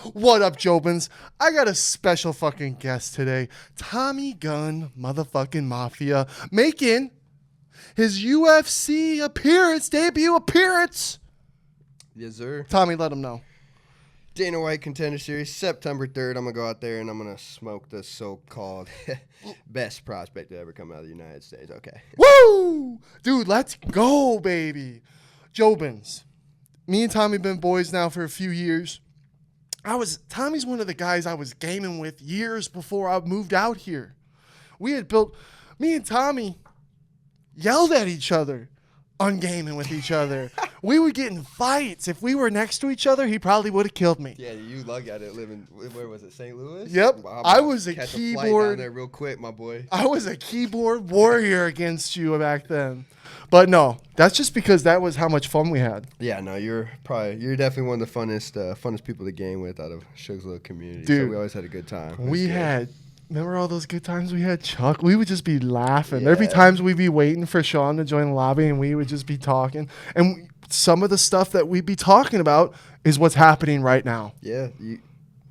What up, Jobins? I got a special fucking guest today. Tommy Gunn, motherfucking Mafia, making his UFC debut appearance. Yes, sir. Tommy, let him know. Dana White Contender Series, September 3rd. I'm going to go out there and I'm going to smoke the so-called best prospect to ever come out of the United States. Okay. Woo! Dude, let's go, baby. Jobins. Me and Tommy been boys now for a few years. Tommy's one of the guys I was gaming with years before I moved out here. Me and Tommy yelled at each other on gaming with each other. We would get in fights. If we were next to each other, he probably would have killed me. Yeah, you lucky I didn't live in, where was it, St. Louis? Yep. Wow, I was a catch flight keyboard. down there real quick, my boy. I was a keyboard warrior against you back then. But no, that's just because that was how much fun we had. Yeah, no, you're definitely one of the funnest people to game with out of Suge's little community. Dude, so we always had a good time. Remember all those good times we had, Chuck? We would just be laughing. Yeah. There'd be times we'd be waiting for Sean to join the lobby, and we would just be talking. And some of the stuff that we'd be talking about is what's happening right now. Yeah,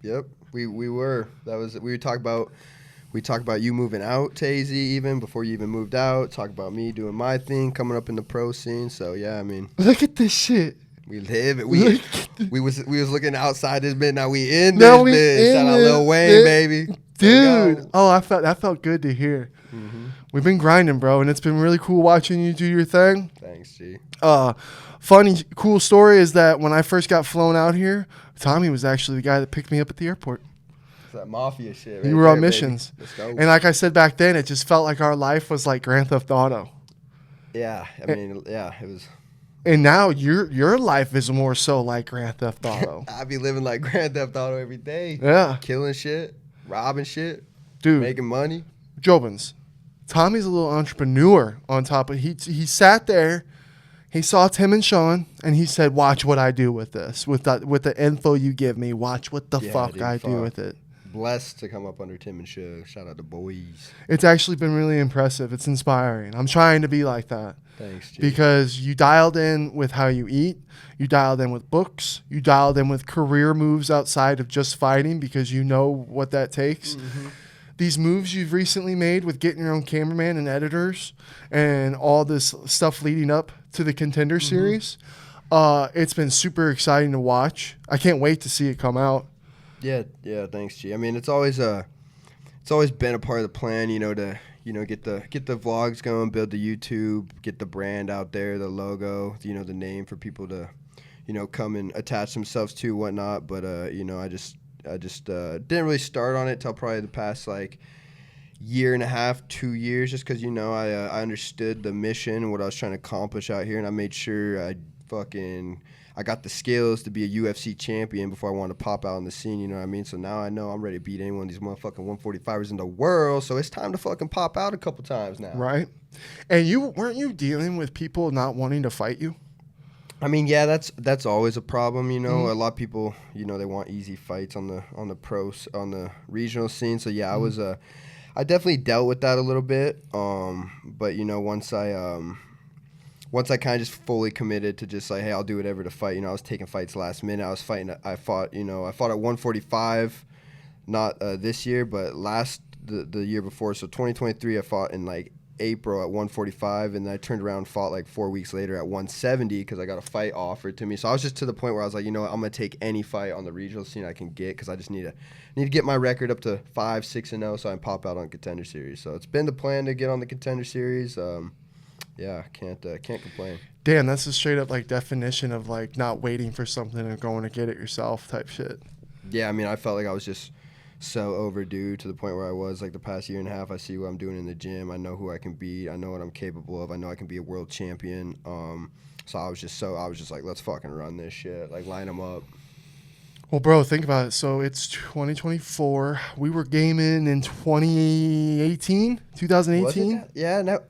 yep. We were talking about you moving out to AZ even before you even moved out. Talk about me doing my thing, coming up in the pro scene. So yeah, I mean, look at this shit. We live it. We was looking outside this bit. Now we in now this bit. Shout out Lil Wayne, baby. Dude. Oh, that felt good to hear. Mm-hmm. We've been grinding, bro, and it's been really cool watching you do your thing. Thanks, G. Funny, cool story is that when I first got flown out here, Tommy was actually the guy that picked me up at the airport. It's that mafia shit. Right we were there, on missions. Let's go. And like I said back then, it just felt like our life was like Grand Theft Auto. Yeah, I mean, yeah, it was. And now your life is more so like Grand Theft Auto. I be living like Grand Theft Auto every day. Yeah. Killing shit, robbing shit, dude, making money. Jobins, Tommy's a little entrepreneur on top of he sat there, he saw Tim and Sean, and he said, watch what I do with this. With the info you give me, watch what the fuck dude, I do with it. Blessed to come up under Tim and Suge. Shout out to boys. It's actually been really impressive. It's inspiring. I'm trying to be like that. Thanks, G. Because you dialed in with how you eat. You dialed in with books. You dialed in with career moves outside of just fighting because you know what that takes. Mm-hmm. These moves you've recently made with getting your own cameraman and editors and all this stuff leading up to the Contender series, it's been super exciting to watch. I can't wait to see it come out. Yeah, thanks, G. I mean, it's always been a part of the plan, to get the vlogs going, build the YouTube, get the brand out there, the logo, the name for people to, come and attach themselves to, whatnot. But I just didn't really start on it till probably the past like year and a half, 2 years, just because I understood the mission and what I was trying to accomplish out here, and I made sure I got the skills to be a UFC champion before I wanted to pop out on the scene, you know what I mean? So now I know I'm ready to beat any one of these motherfucking 145ers in the world, so it's time to fucking pop out a couple times now. Right. And weren't you dealing with people not wanting to fight you? I mean, yeah, that's always a problem, A lot of people, they want easy fights on the regional scene. So yeah, I definitely dealt with that a little bit. But once I kind of just fully committed to just like, hey, I'll do whatever to fight. I was taking fights last minute. I fought at 145, not this year, but the year before. So 2023, I fought in like April at 145, and then I turned around and fought like 4 weeks later at 170 because I got a fight offered to me. So I was just to the point where I was like, I'm gonna take any fight on the regional scene I can get because I just need to get my record up to 5-6-0 so I can pop out on Contender Series. So it's been the plan to get on the Contender Series. Yeah, can't complain. Damn, that's a straight up like definition of like not waiting for something and going to get it yourself type shit. Yeah, I mean, I felt like I was just so overdue to the point where I was like the past year and a half. I see what I'm doing in the gym. I know who I can beat. I know what I'm capable of. I know I can be a world champion. So I was just like, let's fucking run this shit. Like, line them up. Well, bro, think about it. So it's 2024. We were gaming in 2018. Yeah, no.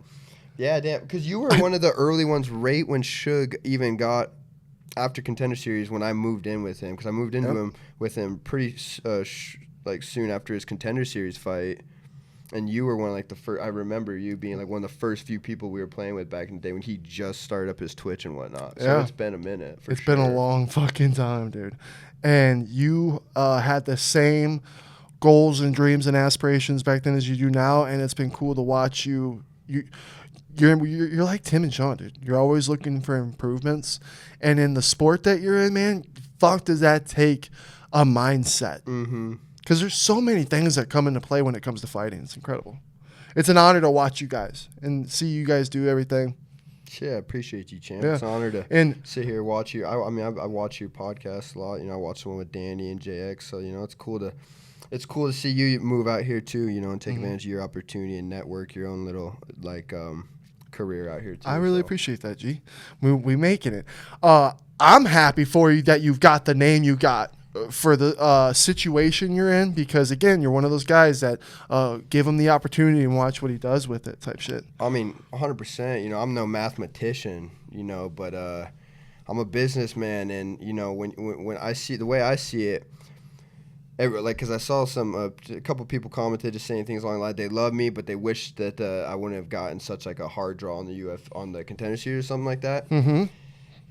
Yeah, damn. Because you were one of the early ones right when Suge even got after Contender Series when I moved in with him. Because I moved into him with him pretty soon after his Contender Series fight. And you were one of like the first. I remember you being like one of the first few people we were playing with back in the day when he just started up his Twitch and whatnot. So Yeah. it's been a minute. It's been a long fucking time, dude. And you had the same goals and dreams and aspirations back then as you do now, and it's been cool to watch you. You're like Tim and Sean, dude. You're always looking for improvements, and in the sport that you're in, man, fuck, does that take a mindset? Mm-hmm. Because there's so many things that come into play when it comes to fighting. It's incredible. It's an honor to watch you guys and see you guys do everything. Yeah, I appreciate you, champ. Yeah. It's an honor to And sit here and watch you. I mean, I watch your podcast a lot. You know, I watch the one with Danny and JX. So, you know, it's cool to see you move out here too, you know, and take advantage of your opportunity and network your own little like career out here too. I really appreciate that, G. We making it. I'm happy for you that you've got the name you got for the situation you're in, because again, you're one of those guys that give him the opportunity and watch what he does with it type shit. I mean, 100%. You know, I'm no mathematician, you know, but I'm a businessman, and you know, when I see the way I see it. Like, because I saw a couple people commented just saying things along the line. They love me, but they wish that I wouldn't have gotten such like a hard draw on the Contender Series or something like that. Mm-hmm.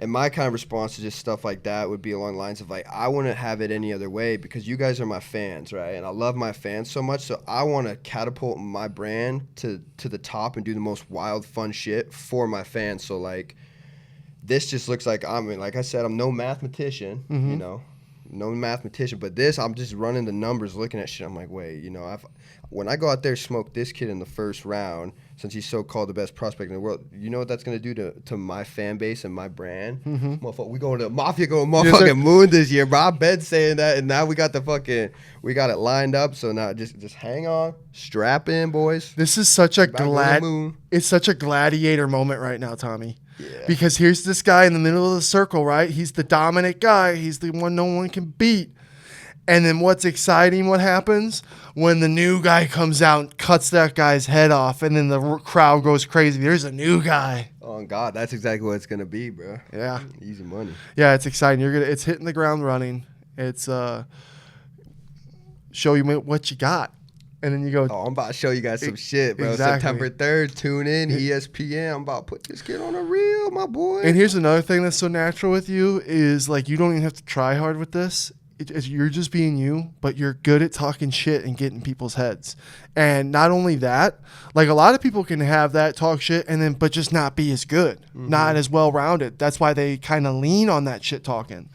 And my kind of response to just stuff like that would be along the lines of like, I wouldn't have it any other way because you guys are my fans, right? And I love my fans so much, so I want to catapult my brand to the top and do the most wild, fun shit for my fans. So like, this just looks like like I said, I'm no mathematician, you know. No mathematician, but I'm just running the numbers, looking at shit. I'm like, wait, you know, when I go out there smoke this kid in the first round, since he's so-called the best prospect in the world, you know what that's gonna do to my fan base and my brand? Motherfucker, we going to Mafia going motherfucking moon this year, bro. I've been saying that, and now we got it lined up. So now just hang on, strap in, boys. This is such it's such a gladiator moment right now, Tommy. Yeah. Because here's this guy in the middle of the circle, right? He's the dominant guy. He's the one no one can beat. And then what's exciting, what happens? When the new guy comes out and cuts that guy's head off, and then the crowd goes crazy. There's a new guy. Oh, God, that's exactly what it's going to be, bro. Yeah. Easy money. Yeah, it's exciting. It's hitting the ground running. It's show you what you got. And then you go, oh, I'm about to show you guys some shit, bro. Exactly. September 3rd, tune in, ESPN. I'm about to put this kid on a reel, my boy. And here's another thing that's so natural with you is, like, you don't even have to try hard with this. You're just being you, but you're good at talking shit and getting people's heads. And not only that, like, a lot of people can have that, talk shit, but just not be as good, not as well-rounded. That's why they kind of lean on that shit talking.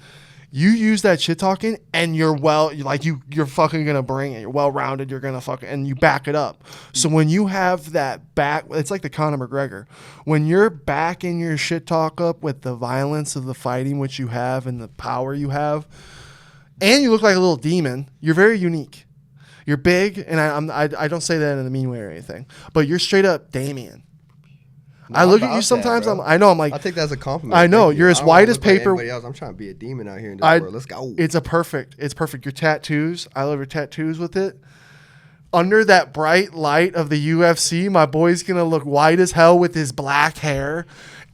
You use that shit talking, and you're fucking gonna bring it. You're well rounded. You're gonna and you back it up. So when you have that back, it's like the Conor McGregor. When you're backing your shit talk up with the violence of the fighting which you have and the power you have, and you look like a little demon, you're very unique. You're big, and I don't say that in a mean way or anything, but you're straight up Damien. No, I look at you sometimes. I'm like, I take that as a compliment. I know you're as white as paper. I'm trying to be a demon out here in this world. Let's go. It's perfect. Your tattoos. I love your tattoos with it. Under that bright light of the UFC, my boy's gonna look white as hell with his black hair,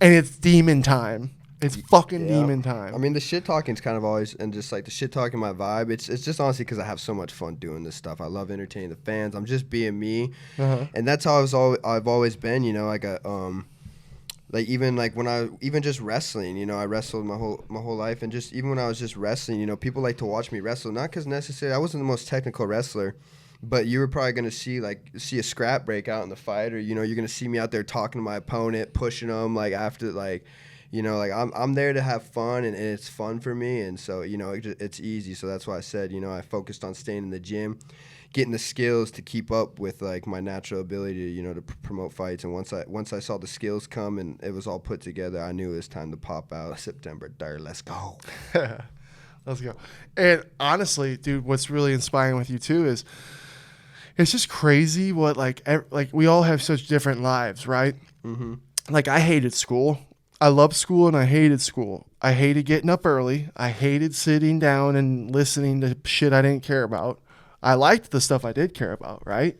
and it's demon time. It's fucking demon time. I mean, the shit talking's kind of always, and just like the shit talking my vibe. It's just honestly because I have so much fun doing this stuff. I love entertaining the fans. I'm just being me, and that's how I've always been. You know, like even just wrestling. You know, I wrestled my whole life, and just even when I was just wrestling, you know, people like to watch me wrestle. Not because necessarily I wasn't the most technical wrestler, but you were probably gonna see a scrap break out in the fight, or you know, you're gonna see me out there talking to my opponent, pushing them like after like. You know, like I'm there to have fun, and it's fun for me, and so you know it's easy. So that's why I said, you know, I focused on staying in the gym, getting the skills to keep up with like my natural ability to, you know, to promote fights. And once I saw the skills come and it was all put together, I knew it was time to pop out. September 3rd, let's go. Let's go. And honestly, dude, what's really inspiring with you too is it's just crazy what like we all have such different lives, right? Mm-hmm. Like I hated school. I loved school and I hated school. I hated getting up early. I hated sitting down and listening to shit I didn't care about. I liked the stuff I did care about, right?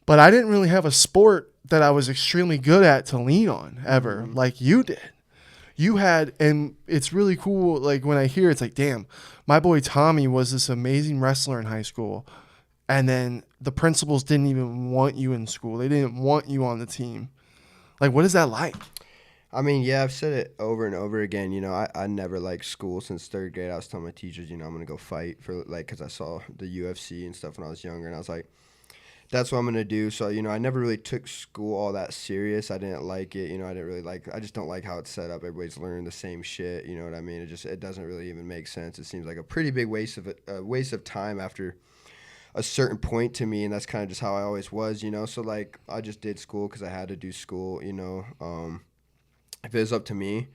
But I didn't really have a sport that I was extremely good at to lean on ever, like you did. You had, and it's really cool, like when I hear it's like, damn, my boy Tommy was this amazing wrestler in high school. and then the principals didn't even want you in school. They didn't want you on the team. Like, what is that like? I mean, yeah, I've said it over and over again. You know, I never liked school since third grade. I was telling my teachers, you know, I'm going to go fight for, like, because I saw the UFC and stuff when I was younger. And I was like, that's what I'm going to do. So, you know, I never really took school all that serious. I didn't like it. You know, I just don't like how it's set up. Everybody's learning the same shit. You know what I mean? It doesn't really even make sense. It seems like a pretty big waste of time after a certain point to me. And that's kind of just how I always was, you know? So, like, I just did school because I had to do school, you know? If it was up to me,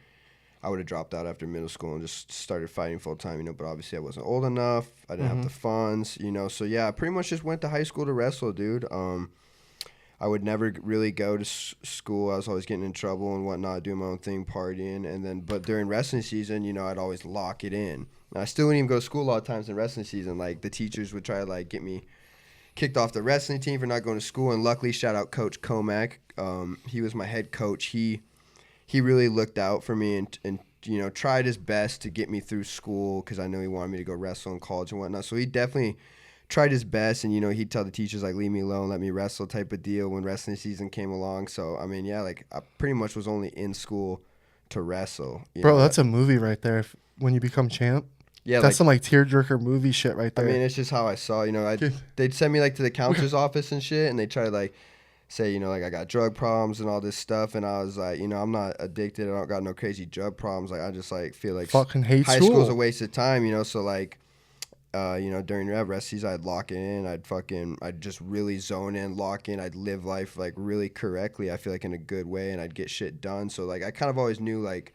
I would have dropped out after middle school and just started fighting full time, you know, but obviously I wasn't old enough. I didn't have the funds, you know. So, yeah, I pretty much just went to high school to wrestle, dude. I would never really go to school. I was always getting in trouble and whatnot, doing my own thing, partying. But during wrestling season, you know, I'd always lock it in. And I still wouldn't even go to school a lot of times in wrestling season. Like, the teachers would try to, like, get me kicked off the wrestling team for not going to school. And luckily, shout out Coach Comack. He was my head coach. He really looked out for me and you know, tried his best to get me through school because I know he wanted me to go wrestle in college and whatnot. So he definitely tried his best, and, you know, he'd tell the teachers, like, leave me alone, let me wrestle type of deal when wrestling season came along. So, I mean, yeah, like, I pretty much was only in school to wrestle. Bro, that's a movie right there when you become champ. Yeah, that's some, like, tearjerker movie shit right there. I mean, it's just how I saw, you know, they'd send me, like, to the counselor's office and shit, and they'd try to, like, say, you know, like, I got drug problems and all this stuff, and I was like, you know, I'm not addicted, I don't got no crazy drug problems, like, I just, like, feel like fucking hate high school. school's a waste of time, you know, so, like, you know, during rest season, I'd lock it in, I'd just really zone in, lock in, I'd live life, like, really correctly, I feel like, in a good way, and I'd get shit done, so, like, I kind of always knew, like,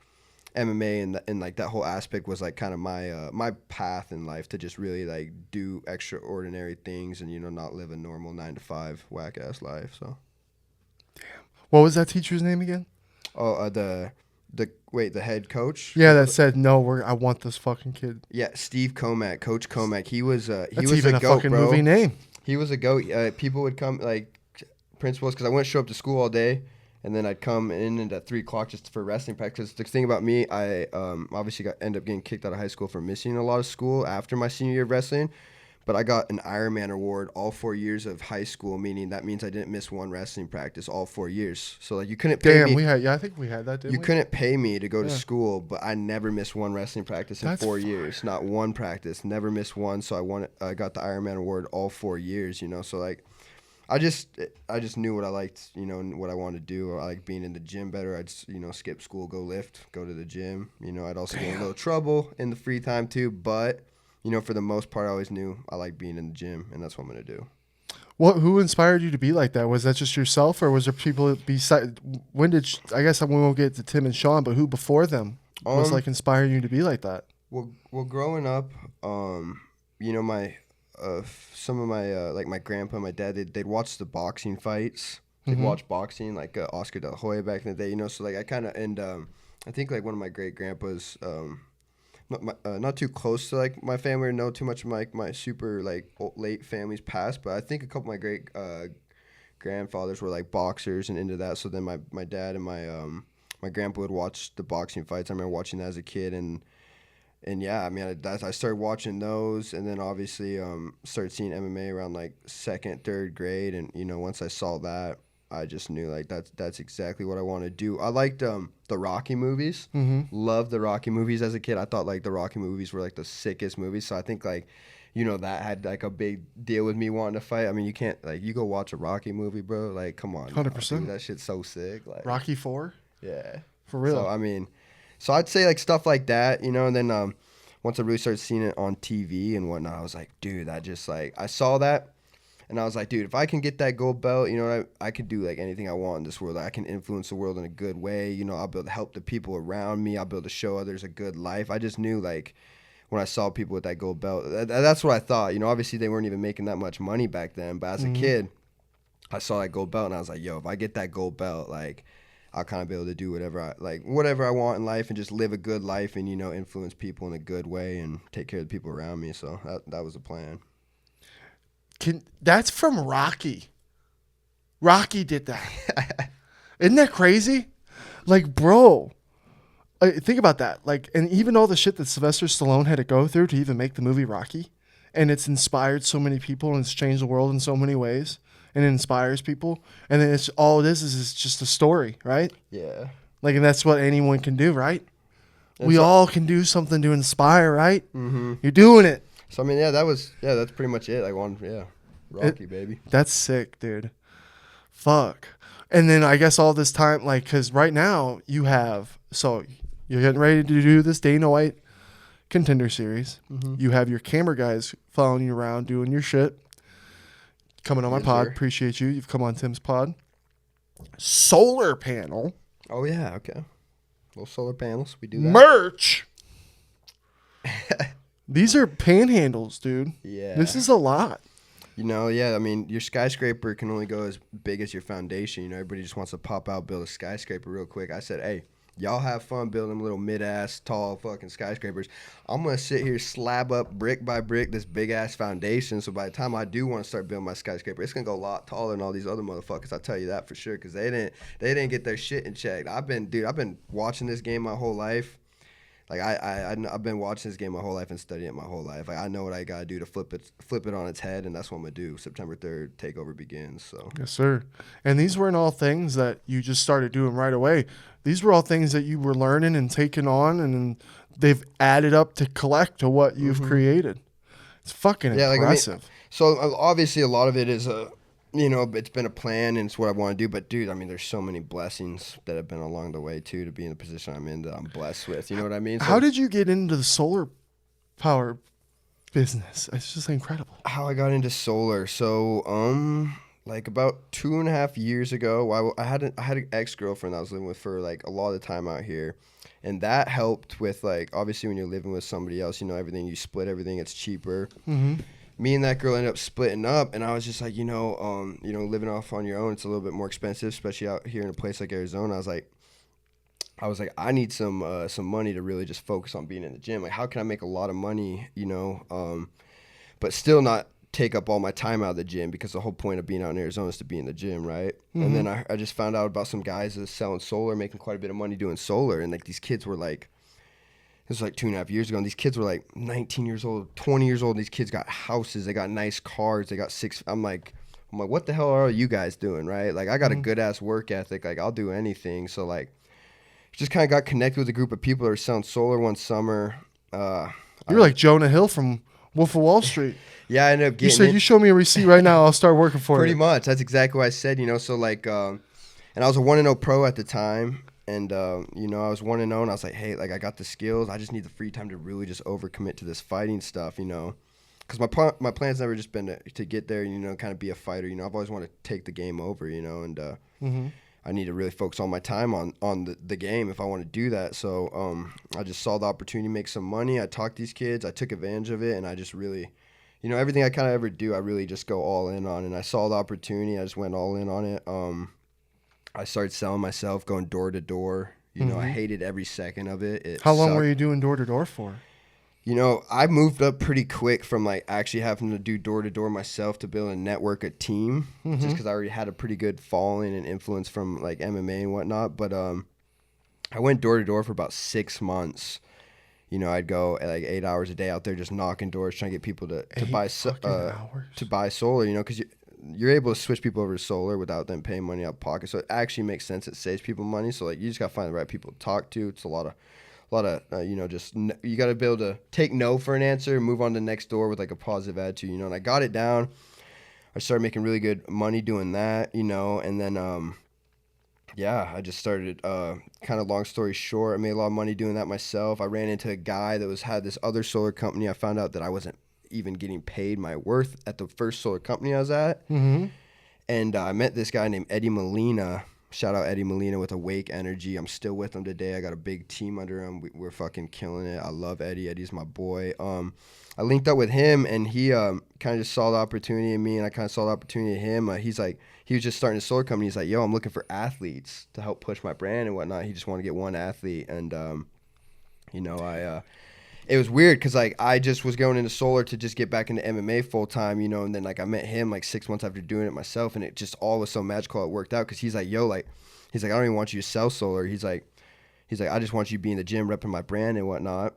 MMA and like, that whole aspect was, like, kind of my path in life to just really, like, do extraordinary things and, you know, not live a normal 9-to-5 whack-ass life, so. Damn. What was that teacher's name again? Oh, the head coach? Yeah, that said, no, I want this fucking kid. Yeah, Steve Comack, Coach Comack. He was That's even a goat, fucking bro. movie name. He was a goat. People would come, like, principals, because I wouldn't show up to school all day, and then I'd come in at 3 o'clock just for wrestling practice. The thing about me, I obviously ended up getting kicked out of high school for missing a lot of school after my senior year of wrestling. But I got an Ironman award all 4 years of high school, meaning that means I didn't miss one wrestling practice all 4 years. So, like, you couldn't pay me. I think we had that, didn't we? You couldn't pay me to go to school, but I never missed one wrestling practice in 4 years. Not one practice. Never missed one. So I got the Ironman award all 4 years, you know. So, like, I just knew what I liked, you know, and what I wanted to do. I like being in the gym better. I'd, you know, skip school, go lift, go to the gym. You know, I'd also get in a little trouble in the free time too, but, you know, for the most part, I always knew I liked being in the gym, and that's what I'm going to do. Who inspired you to be like that? Was that just yourself, or was there people beside? I guess we won't get to Tim and Sean, but who before them was, like, inspiring you to be like that? Well, growing up, you know, some of my, like, my grandpa and my dad, they'd watch the boxing fights. They'd watch boxing, like, Oscar De La Hoya back in the day, you know, so, like, I kind of, and I think, like, one of my great-grandpas, not too close to, like, my family or know too much of my super, like, late family's past, but I think a couple of my great grandfathers were, like, boxers and into that. So then my dad and my grandpa would watch the boxing fights. I remember watching that as a kid, and yeah, I mean, I started watching those, and then obviously started seeing MMA around, like, 2nd, 3rd grade, and, you know, once I saw that, I just knew, like, that's exactly what I want to do. I liked the Rocky movies. Loved the Rocky movies as a kid. I thought, like, the Rocky movies were, like, the sickest movies. So I think, like, you know, that had, like, a big deal with me wanting to fight. I mean, you can't, like, you go watch a Rocky movie, bro. Like, come on. 100%. Dude, that shit's so sick. Like, Rocky 4? Yeah. For real. So, I mean, so I'd say, like, stuff like that, you know, and then once I really started seeing it on TV and whatnot, I was like, dude, I just, like, I saw that. And I was like, dude, if I can get that gold belt, you know, I could do, like, anything I want in this world. I can influence the world in a good way. You know, I'll be able to help the people around me. I'll be able to show others a good life. I just knew, like, when I saw people with that gold belt, that's what I thought. You know, obviously they weren't even making that much money back then. But as a kid, I saw that gold belt, and I was like, yo, if I get that gold belt, like, I'll kind of be able to do whatever I want in life and just live a good life and, you know, influence people in a good way and take care of the people around me. So that was the plan. That's from Rocky. Rocky did that. Isn't that crazy? Like, bro, think about that. Like, and even all the shit that Sylvester Stallone had to go through to even make the movie Rocky, and it's inspired so many people and it's changed the world in so many ways and it inspires people. And then it's all it is just a story, right? Yeah. Like, and that's what anyone can do, right? We all can do something to inspire, right? Mm-hmm. You're doing it. So I mean, that's pretty much it. Like Rocky, baby. That's sick, dude. Fuck. And then I guess all this time, like, because right now you have, so you're getting ready to do this Dana White Contender series. Mm-hmm. You have your camera guys following you around doing your shit. Coming on my pod. Sir. Appreciate you. You've come on Tim's pod. Solar panel. Oh, yeah. Okay. Little solar panels. We do that. Merch. These are panhandles, dude. Yeah. This is a lot. You know, yeah, I mean, your skyscraper can only go as big as your foundation. You know, everybody just wants to pop out, build a skyscraper real quick. I said, hey, y'all have fun building little mid-ass, tall fucking skyscrapers. I'm going to sit here, slab up brick by brick this big-ass foundation, so by the time I do want to start building my skyscraper, it's going to go a lot taller than all these other motherfuckers. I'll tell you that for sure, because they didn't get their shit in check. I've been watching this game my whole life. Like I've been watching this game my whole life and studying it my whole life. Like I know what I gotta do to flip it on its head, and that's what I'm gonna do. September 3rd, takeover begins. So yes, sir. And these weren't all things that you just started doing right away. These were all things that you were learning and taking on, and they've added up to collect to what you've created. It's fucking impressive. Like, I mean, so obviously a lot of it is you know, it's been a plan and it's what I want to do. But, dude, I mean, there's so many blessings that have been along the way, too, to be in the position I'm in that I'm blessed with. You know what I mean? So, how did you get into the solar power business? It's just incredible. How I got into solar. So, like about 2.5 years ago, I had an ex-girlfriend that I was living with for, like, a lot of the time out here. And that helped with, like, obviously when you're living with somebody else, you know, everything, you split everything, it's cheaper. Mm-hmm. Me and that girl ended up splitting up, and I was just like, living off on your own, it's a little bit more expensive, especially out here in a place like Arizona. I was like, I need some money to really just focus on being in the gym. Like, how can I make a lot of money, you know, but still not take up all my time out of the gym, because the whole point of being out in Arizona is to be in the gym, right? Mm-hmm. And then I just found out about some guys that are selling solar, making quite a bit of money doing solar, and like these kids were like, this was like 2.5 years ago, and these kids were like 19 years old, 20 years old. These kids got houses, they got nice cars, they got six. I'm like, what the hell are you guys doing, right? Like, I got a good ass work ethic. Like, I'll do anything. So like, just kind of got connected with a group of people that were selling solar one summer. You're like Jonah Hill from Wolf of Wall Street. Yeah, I ended up getting. You said, you show me a receipt right now, I'll start working for you. Pretty much, that's exactly what I said. You know, so like, and I was a 1-0 pro at the time. And, you know, I was 1-0, and I was like, hey, like, I got the skills. I just need the free time to really just overcommit to this fighting stuff, you know. Because my plan's never just been to get there and, you know, kind of be a fighter. You know, I've always wanted to take the game over, you know, and I need to really focus all my time on the game if I want to do that. So I just saw the opportunity to make some money. I talked to these kids. I took advantage of it, and I just really, you know, everything I kind of ever do, I really just go all in on. And I saw the opportunity. I just went all in on it. I started selling myself, going door to door. You know, I hated every second of it. How long were you doing door to door for? You know, I moved up pretty quick from like actually having to do door to door myself to build a network, a team, just because I already had a pretty good following and influence from like MMA and whatnot. But I went door to door for about 6 months. You know, I'd go at like 8 hours a day out there just knocking doors, trying to get people to buy solar. You know, because you're able to switch people over to solar without them paying money out of pocket. So it actually makes sense. It saves people money. So like, you just got to find the right people to talk to. It's a lot of you know, just you got to be able to take no for an answer and move on to the next door with like a positive attitude, you know. And I got it down. I started making really good money doing that, you know. And then I just started kind of, long story short, I made a lot of money doing that myself. I ran into a guy that had this other solar company. I found out that I wasn't even getting paid my worth at the first solar company I was at. And I met this guy named Eddie Molina. Shout out Eddie Molina with Awake Energy. I'm still with him today. I got a big team under him. We're fucking killing it. I love Eddie. Eddie's my boy. I linked up with him, and he kind of just saw the opportunity in me, and I kind of saw the opportunity in him. He's like, he was just starting a solar company. He's like, yo, I'm looking for athletes to help push my brand and whatnot. He just wanted to get one athlete. And, you know, it was weird because, like, I just was going into solar to just get back into MMA full time, you know, and then, like, I met him, like, 6 months after doing it myself, and it just all was so magical. It worked out because he's like, yo, like, I don't even want you to sell solar. He's like, I just want you to be in the gym repping my brand and whatnot.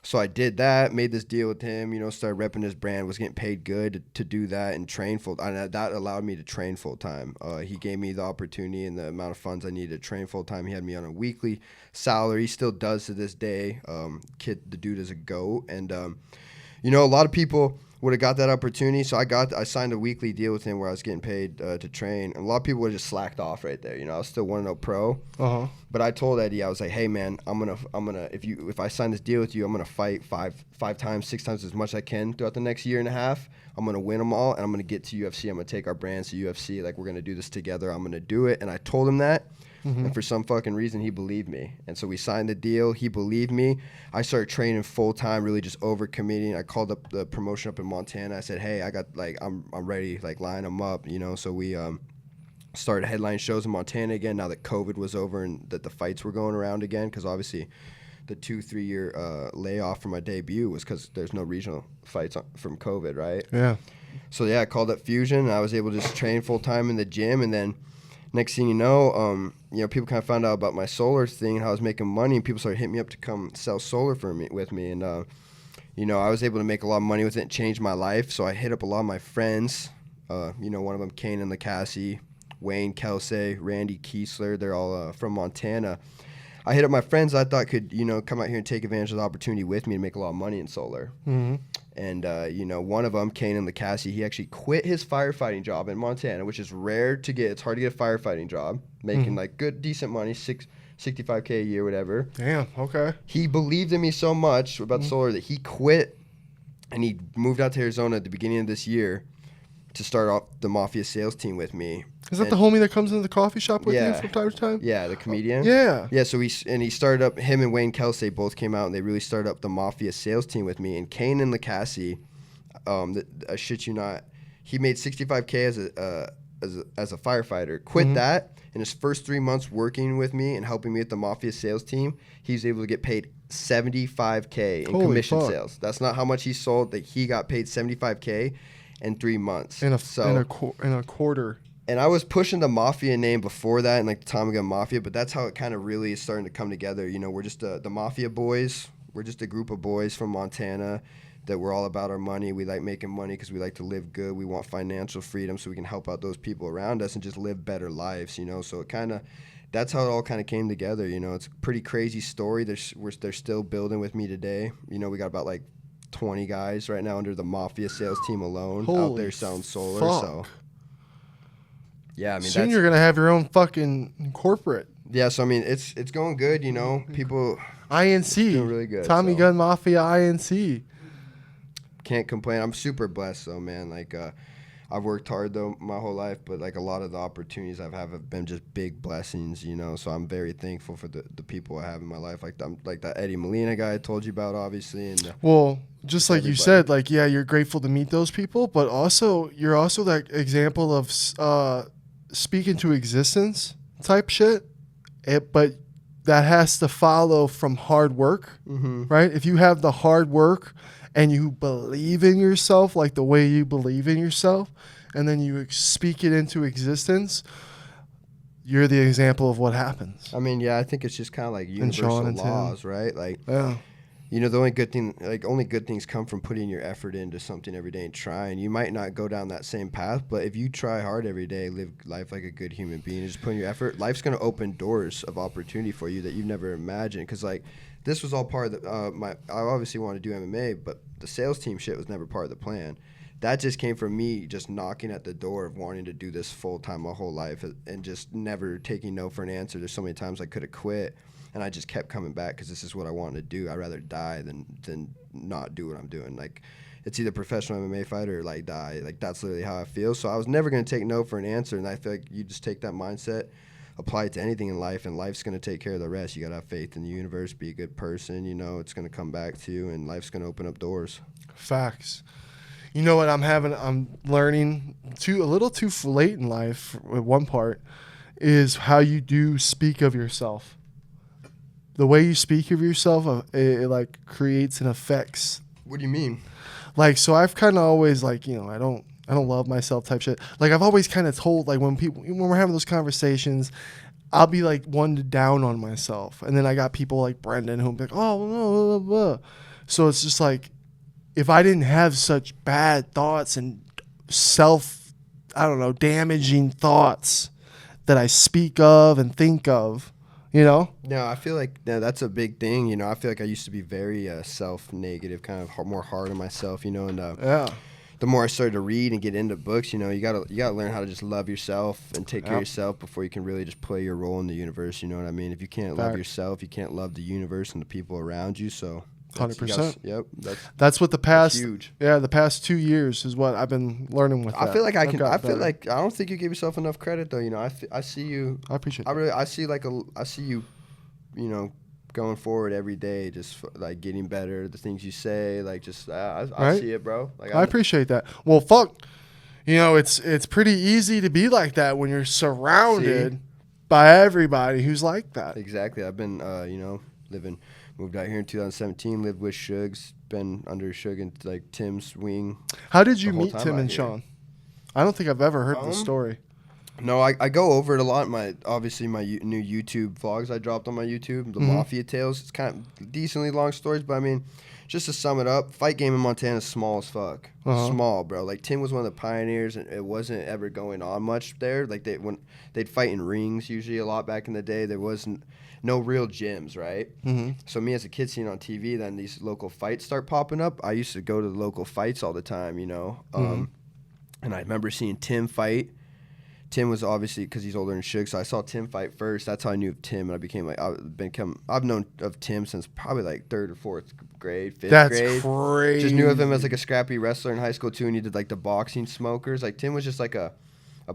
So I did that, made this deal with him, you know, started repping his brand, was getting paid good to do that and train full. And that allowed me to train full time. He gave me the opportunity and the amount of funds I needed to train full time. He had me on a weekly salary, he still does to this day. The dude is a GOAT. And, you know, a lot of people would have got that opportunity. So I signed a weekly deal with him where I was getting paid to train. And a lot of people would have just slacked off right there. You know, I was still 1-0 pro. But I told Eddie, I was like, hey man, I'm gonna if I sign this deal with you, I'm gonna fight five times, 6 times as much as I can throughout the next year and a half. I'm gonna win them all, and I'm gonna get to UFC. I'm gonna take our brands to UFC. Like, we're gonna do this together. I'm gonna do it. And I told him that. And for some fucking reason, he believed me. And so we signed the deal. He believed me. I started training full time, really just overcommitting. I called up the promotion up in Montana. I said, hey, I got, like, I'm ready, like, line them up, you know. So we started headline shows in Montana again now that COVID was over and that the fights were going around again, because obviously the 2-3 year layoff from my debut was because there's no regional fights from COVID, right? Yeah. So, yeah, I called up Fusion, and I was able to just train full time in the gym. And then next thing you know, people kind of found out about my solar thing and how I was making money, and people started hitting me up to come sell solar with me. And, you know, I was able to make a lot of money with it and change my life. So I hit up a lot of my friends, you know, one of them, Kanan Lacassie, Wayne Kelsey, Randy Kiesler. They're all from Montana. I hit up my friends I thought could, you know, come out here and take advantage of the opportunity with me to make a lot of money in solar. And, you know, one of them, Kanan Lacassie, he actually quit his firefighting job in Montana, which is rare to get. It's hard to get a firefighting job, making like good, decent money, $65K a year, whatever. Damn, okay. He believed in me so much about solar that he quit, and he moved out to Arizona at the beginning of this year to start off the Mafia sales team with me. Is that the homie that comes into the coffee shop with you from time to time? Yeah, the comedian. Yeah. Yeah, so he started up, him and Wayne Kelsey both came out, and they really started up the Mafia sales team with me. And Kanan Lacassie, I shit you not, he made $65K as a firefighter. Quit that. In his first 3 months working with me and helping me with the Mafia sales team, he was able to get paid $75K in commission sales. That's not how much he sold. That he got paid $75K in 3 months. In a quarter. And I was pushing the Mafia name before that, and like the Tommy Gun Mafia, but that's how it kind of really is starting to come together. You know, we're just the Mafia boys. We're just a group of boys from Montana that we're all about our money. We like making money because we like to live good. We want financial freedom so we can help out those people around us and just live better lives, you know. So it kind of, that's how it all kind of came together, you know. It's a pretty crazy story. They're still building with me today. You know, we got about like 20 guys right now under the Mafia sales team alone out there selling solar. Fuck. So yeah, I mean, soon you're gonna have your own fucking corporate. Yeah, so I mean, it's going good, you know. People INC doing really good. Tommy Gun Mafia INC. Can't complain. I'm super blessed though, man. Like I've worked hard though my whole life, but like a lot of the opportunities I've had have been just big blessings, you know. So I'm very thankful for the people I have in my life, like that Eddie Molina guy I told you about, obviously. And well, just like you said, like yeah, you're grateful to meet those people, but also you're also that example of speaking to existence type shit. But that has to follow from hard work, right? If you have the hard work and you believe in yourself like the way you believe in yourself, and then you speak it into existence, you're the example of what happens. I mean, yeah, I think it's just kind of like universal laws, right? Like, yeah. You know, the only good thing, like only good things come from putting your effort into something every day and trying. You might not go down that same path, but if you try hard every day, live life like a good human being, and just put in your effort, life's going to open doors of opportunity for you that you've never imagined. Because like this was all part of the, I obviously wanted to do MMA, but the sales team shit was never part of the plan. That just came from me just knocking at the door of wanting to do this full time my whole life and just never taking no for an answer. There's so many times I could have quit. And I just kept coming back because this is what I wanted to do. I'd rather die than not do what I'm doing. Like, it's either professional MMA fighter or, like, die. Like, that's literally how I feel. So I was never going to take no for an answer. And I feel like you just take that mindset, apply it to anything in life, and life's going to take care of the rest. You got to have faith in the universe, be a good person. You know, it's going to come back to you, and life's going to open up doors. Facts. You know what I'm learning a little too late in life, one part, is how you do speak of yourself. The way you speak of yourself, it like creates and affects. What do you mean? Like, so I've kind of always like, you know, I don't love myself type shit. Like I've always kind of told, like when we're having those conversations, I'll be like one to down on myself. And then I got people like Brendan who'll be like, oh, no, blah, blah, blah. So it's just like, if I didn't have such bad thoughts and damaging thoughts that I speak of and think of, you know? No, I feel like that's a big thing. You know, I feel like I used to be very self-negative, kind of more hard on myself, you know, and Yeah. the more I started to read and get into books, you know, you gotta learn how to just love yourself and take care of yourself before you can really just play your role in the universe. You know what I mean? If you can't love yourself, you can't love the universe and the people around you. So 100%. Yep. That's what the past huge. Yeah, the past 2 years is what I've been learning with that. I feel like I don't think you give yourself enough credit though. You know, I see you. I appreciate that. I see you, you know, going forward every day, just like getting better. The things you say, like just I see it, bro. Like I appreciate that. Well, fuck, you know, it's pretty easy to be like that when you're surrounded by everybody who's like that. Exactly. I've been, you know, moved out here in 2017. Lived with Suge's, been under Suge and like Tim's wing. How did you meet Tim and Sean? I don't think I've ever heard the story. No, I go over it a lot. Obviously my new YouTube vlogs I dropped on my YouTube, the Mafia Tales. It's kind of decently long stories, but I mean, just to sum it up, fight game in Montana is small as fuck. Small, bro. Like Tim was one of the pioneers, and it wasn't ever going on much there. Like they'd fight in rings usually a lot back in the day. There wasn't no real gyms, right? So me as a kid seeing on TV, then these local fights start popping up. I used to go to the local fights all the time, you know. And I remember seeing Tim fight. Tim was obviously, because he's older than Suge, so I saw Tim fight first. That's how I knew of Tim, and I became like, I've known of Tim since probably like 3rd or 4th grade, 5th grade. That's crazy. Just knew of him as like a scrappy wrestler in high school too, and he did like the boxing smokers. Like Tim was just like a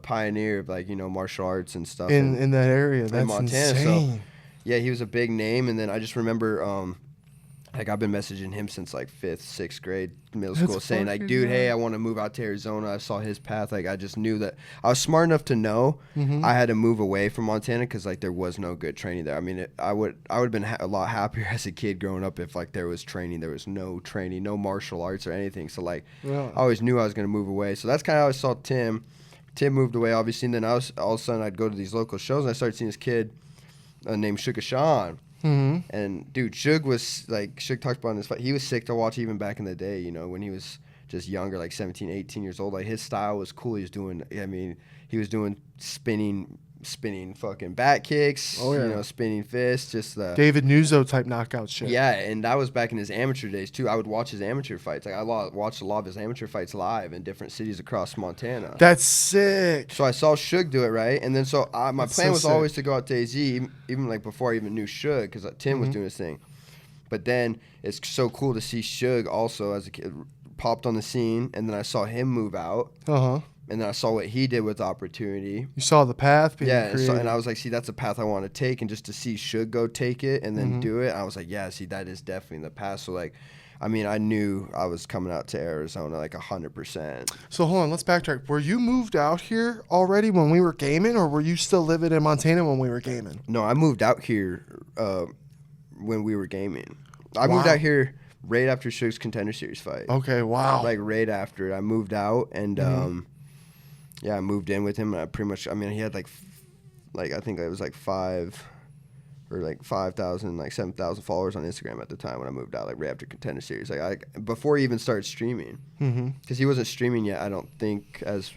pioneer of like, you know, martial arts and stuff in that area. That's Montana. insane. So yeah, he was a big name, and then I just remember like I've been messaging him since like 5th, 6th grade, middle school, saying like, dude, hey, I want to move out to Arizona. I saw his path. Like I just knew that I was smart enough to know I had to move away from Montana because like there was no good training there. I mean, I would have been a lot happier as a kid growing up if like there was training. There was no training, no martial arts or anything. So like I always knew I was going to move away. So that's kind of how I saw Tim. Tim moved away, obviously, and then all of a sudden I'd go to these local shows and I started seeing this kid named Suge Sean. And dude, Suge talks about in this fight. He was sick to watch even back in the day, you know, when he was just younger, like 17, 18 years old. Like his style was cool. He was doing spinning fucking back kicks, you know, spinning fists, just the David Nuzzo type knockout shit. Yeah, and that was back in his amateur days too. I would watch his amateur fights. Like I watched a lot of his amateur fights live in different cities across Montana. That's sick. So I saw Suge do it, right? And then my plan was always to go out to AZ, even like before I even knew Suge, because Tim was doing his thing. But then it's so cool to see Suge also as a kid popped on the scene, and then I saw him move out. And then I saw what he did with opportunity. You saw the path being created. And I was like, see, that's a path I want to take. And just to see Suge go take it and then do it, I was like, yeah, see, that is definitely the path. So, like, I mean, I knew I was coming out to Arizona, like, 100%. So, hold on, let's backtrack. Were you moved out here already when we were gaming, or were you still living in Montana when we were gaming? No, I moved out here when we were gaming. I moved out here right after Suge's Contender Series fight. Okay, wow. Like, right after it. I moved out, and yeah, I moved in with him, and he had like I think it was like 5,000, like 7,000 followers on Instagram at the time when I moved out, like right after Contender Series. Like before he even started streaming, because he wasn't streaming yet, I don't think, as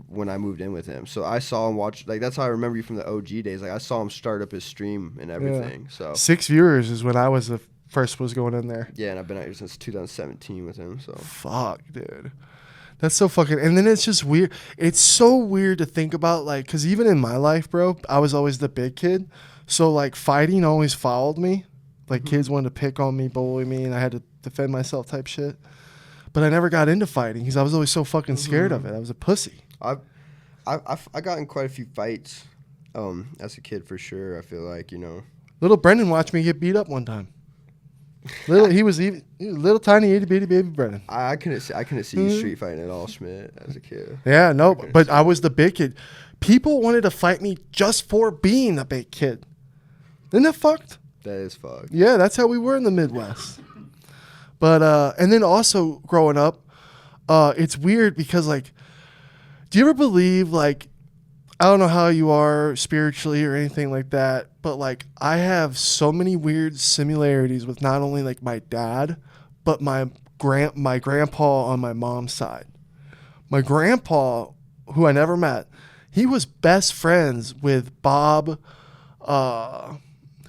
when I moved in with him. So I saw him watch, like that's how I remember you from the OG days. Like I saw him start up his stream and everything. So 6 viewers is when I was the first was going in there. Yeah, and I've been out here since 2017 with him. So fuck, dude. That's so fucking, and then it's just weird. It's so weird to think about, like, because even in my life, bro, I was always the big kid. So, like, fighting always followed me. Like, kids wanted to pick on me, bully me, and I had to defend myself type shit. But I never got into fighting because I was always so fucking scared of it. I was a pussy. I got in quite a few fights as a kid for sure, I feel like, you know. Little Brendan watched me get beat up one time. He was little tiny itty bitty baby Brennan. I couldn't see you street fighting at all, Schmidt, as a kid. Yeah, no, but I was the big kid. People wanted to fight me just for being a big kid. Isn't that fucked? That is fucked. Yeah, that's how we were in the Midwest. But and then also growing up, it's weird because, like, do you ever believe, like, I don't know how you are spiritually or anything like that, but like I have so many weird similarities with not only like my dad, but my grandpa on my mom's side. My grandpa, who I never met, he was best friends with Bob.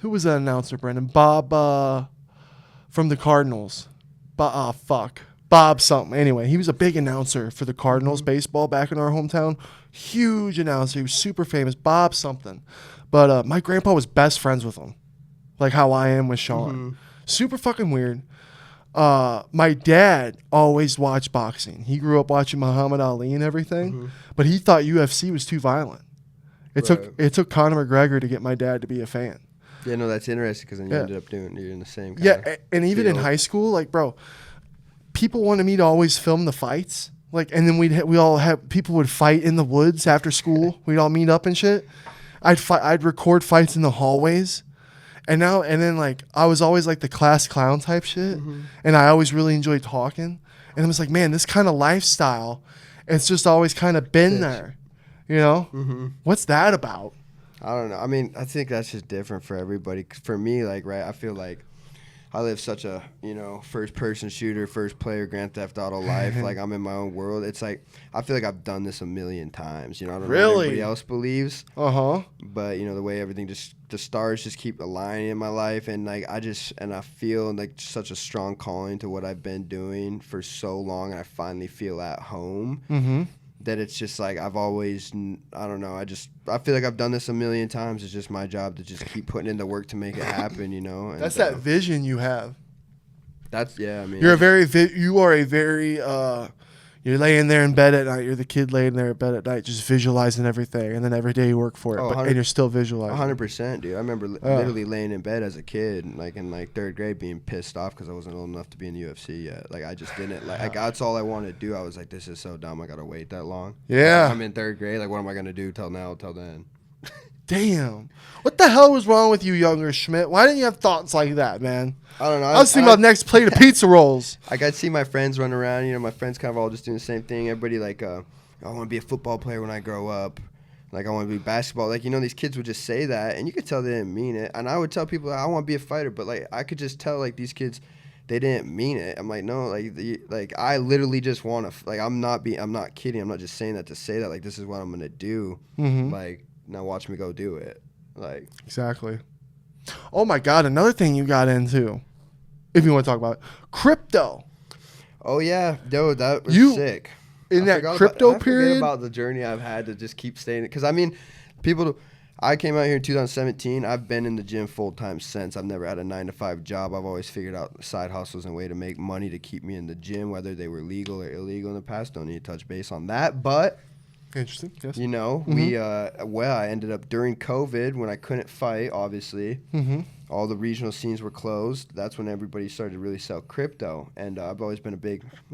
Who was that announcer, Brendan? Bob from the Cardinals. Bob something. Anyway, he was a big announcer for the Cardinals baseball back in our hometown. Huge announcer. He was super famous. Bob something. But my grandpa was best friends with him. Like how I am with Sean. Super fucking weird. My dad always watched boxing. He grew up watching Muhammad Ali and everything. But he thought UFC was too violent. It took Conor McGregor to get my dad to be a fan. Yeah, no, that's interesting because then you ended up you're in the same kind of and even in high school, like, bro, people wanted me to always film the fights. Like, and then people would fight in the woods after school. We'd all meet up and shit. I'd record fights in the hallways. And then like I was always like the class clown type shit. And I always really enjoyed talking. And I was like, man, this kind of lifestyle, it's just always kind of been there. You know? What's that about? I don't know. I mean, I think that's just different for everybody. For me, like, right, I feel like I live such a, first-person shooter, first-player Grand Theft Auto life. Like, I'm in my own world. It's like, I feel like I've done this a million times. I don't know what everybody else believes. But, the way everything the stars just keep aligning in my life. And, like, I feel, like, such a strong calling to what I've been doing for so long. And I finally feel at home. That it's just like I've always, I don't know, I feel like I've done this a million times. It's just my job to just keep putting in the work to make it happen, And, that's that vision you have. I mean. You are a very, you're laying there in bed at night. You're the kid laying there in bed at night just visualizing everything. And then every day you work for it. And you're still visualizing. 100%, dude. I remember literally laying in bed as a kid, like in like third grade, being pissed off because I wasn't old enough to be in the UFC yet. Like I just didn't. Like that's all I wanted to do. I was like, this is so dumb. I got to wait that long. Yeah. Like, I'm in third grade. Like what am I going to do till then? Damn. What the hell was wrong with you, younger Schmidt? Why didn't you have thoughts like that, man? I don't know. I was thinking about next plate of pizza rolls. I got to see my friends run around. My friends kind of all just doing the same thing. Everybody like, I want to be a football player when I grow up. Like, I want to be basketball. Like, these kids would just say that, and you could tell they didn't mean it. And I would tell people, I want to be a fighter. But, like, I could just tell, like, these kids, they didn't mean it. I'm like, no, like I literally just want to, like, I'm not kidding. I'm not just saying that to say that. Like, this is what I'm going to do. Like, now watch me go do it. Like exactly. Oh my God! Another thing you got into, if you want to talk about it, crypto. Oh yeah, dude, that was sick. In that crypto period, I forget about the journey I've had to just keep staying. Because I mean, I came out here in 2017. I've been in the gym full time since. I've never had a 9-to-5 job. I've always figured out side hustles and way to make money to keep me in the gym, whether they were legal or illegal in the past. Don't need to touch base on that, but. Interesting. Yes. I ended up during COVID when I couldn't fight, obviously. All the regional scenes were closed. That's when everybody started to really sell crypto. And I've always been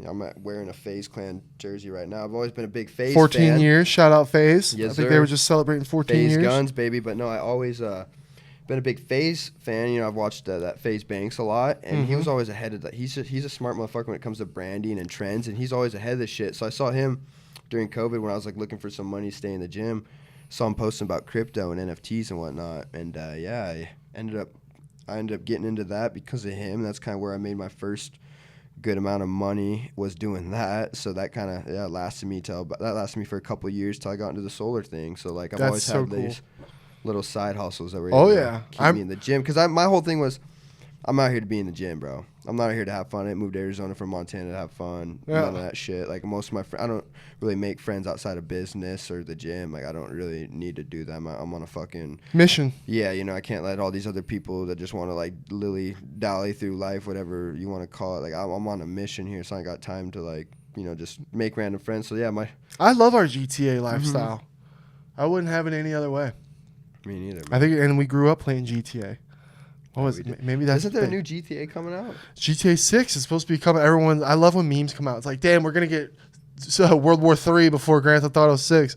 I'm wearing a FaZe Clan jersey right now. I've always been a big FaZe 14 fan. years. Shout out FaZe. Yes, I think they were just celebrating 14 FaZe years. guns, baby. But no, I always been a big FaZe fan. I've watched that FaZe Banks a lot. And he was always ahead of that. He's a smart motherfucker when it comes to branding and trends. And he's always ahead of this shit. So I saw him during COVID when I was like looking for some money to stay in the gym. Saw him posting about crypto and NFTs and whatnot. And I ended up getting into that because of him. That's kind of where I made my first good amount of money, was doing that. So that kind of lasted me for a couple of years till I got into the solar thing. So like I've always had these little side hustles that were able to keep me in the gym. Because my whole thing was, I'm out here to be in the gym, bro. I'm not out here to have fun. I moved to Arizona from Montana to have fun. Yeah. None of that shit. Like most of my friends, I don't really make friends outside of business or the gym. Like I don't really need to do that. I'm on a fucking mission. Yeah, I can't let all these other people that just want to like lily dally through life, whatever you want to call it. Like I'm on a mission here, so I ain't got time to like just make random friends. So yeah, I love our GTA lifestyle. I wouldn't have it any other way. Me neither. Man. I think, and we grew up playing GTA. What was it? Maybe that's Isn't there a new GTA coming out? GTA 6 is supposed to be coming. I love when memes come out. It's like, damn, we're going to get World War 3 before Grand Theft Auto 6.